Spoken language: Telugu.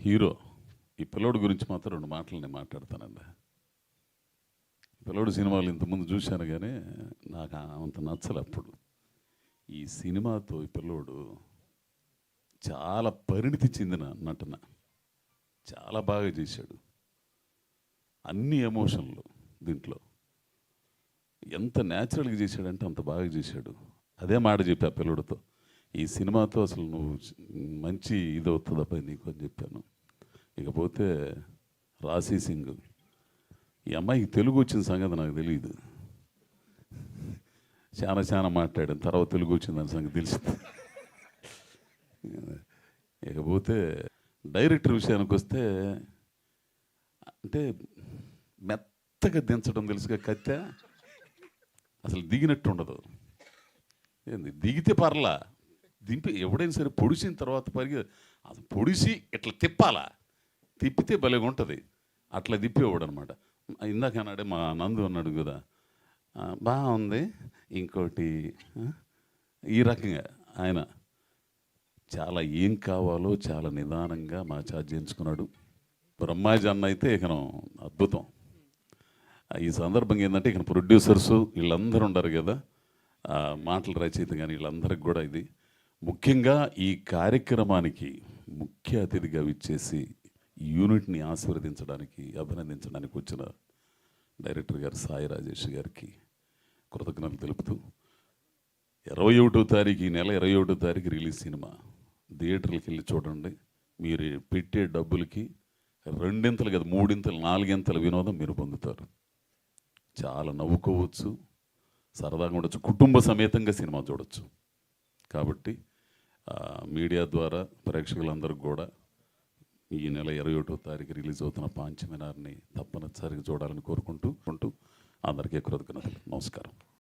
హీరో ఈ పిల్లోడి గురించి మాత్రం 2 మాటలు నేను మాట్లాడతానండి. పిల్లోడు సినిమాలు ఇంతకుముందు చూశాను కానీ నాకు అంత నచ్చలే అప్పుడు. ఈ సినిమాతో ఈ పిల్లోడు చాలా పరిణితి చెందిన నటన, చాలా బాగా చేశాడు. అన్ని ఎమోషన్లు దీంట్లో ఎంత న్యాచురల్గా చేశాడంటే అంత బాగా చేశాడు. అదే మాట చెప్పా పిల్లోడితో, ఈ సినిమాతో అసలు నువ్వు మంచి ఇది అవుతుందప్ప నీకు అని చెప్పాను. ఇకపోతే రాశి సింగ్, ఈ అమ్మాయికి తెలుగు వచ్చిన సంగతి నాకు తెలియదు. చాలా మాట్లాడాను, తర్వాత తెలుగు వచ్చిందని సంగతి తెలిసింది. ఇకపోతే డైరెక్టర్ విషయానికి వస్తే, అంటే మెత్తగా దించడం తెలుసుగా, కత్తె అసలు దిగినట్టు ఉండదు. ఏంది దిగితే పర్లా, దింపి ఎవడైనా సరే పొడిచిన తర్వాత అసలు పొడిసి ఇట్లా తిప్పాలా, తిప్పితే భలేగా ఉంటుంది. అట్లా తిప్పేవాడు అనమాట. ఇందాక అన్నాడే మా నందు అన్నాడు కదా, బాగుంది ఇంకోటి, ఈ రకంగా ఆయన చాలా ఏం కావాలో చాలా నిదానంగా మా ఛార్జ్ చేయించుకున్నాడు. బ్రహ్మాజీ అన్న అయితే ఇక అద్భుతం. ఈ సందర్భంగా ఏంటంటే ఇక ప్రొడ్యూసర్స్ వీళ్ళందరూ ఉండరు కదా, మాటల రచయిత కానీ వీళ్ళందరికి కూడా ఇది ముఖ్యంగా ఈ కార్యక్రమానికి ముఖ్య అతిథిగా విచ్చేసి ఈ యూనిట్ని ఆశీర్వదించడానికి, అభినందించడానికి వచ్చిన డైరెక్టర్ గారు సాయి రాజేష్ గారికి కృతజ్ఞతలు తెలుపుతూ, 21వ తారీఖు, ఈ నెల 21వ తారీఖు రిలీజ్ సినిమా. థియేటర్లకు వెళ్ళి చూడండి. మీరు పెట్టే డబ్బులకి 2 కదా 3 4 వినోదం మీరు పొందుతారు. చాలా నవ్వుకోవచ్చు, సరదాగా ఉండొచ్చు, కుటుంబ సమేతంగా సినిమా చూడొచ్చు. కాబట్టి మీడియా ద్వారా ప్రేక్షకులందరికీ కూడా ఈ నెల 21వ తారీఖు రిలీజ్ అవుతున్న పాంచమినార్ని తప్పనిసరిగా చూడాలని కోరుకుంటూ అందరికీ కృతజ్ఞతలు. నమస్కారం.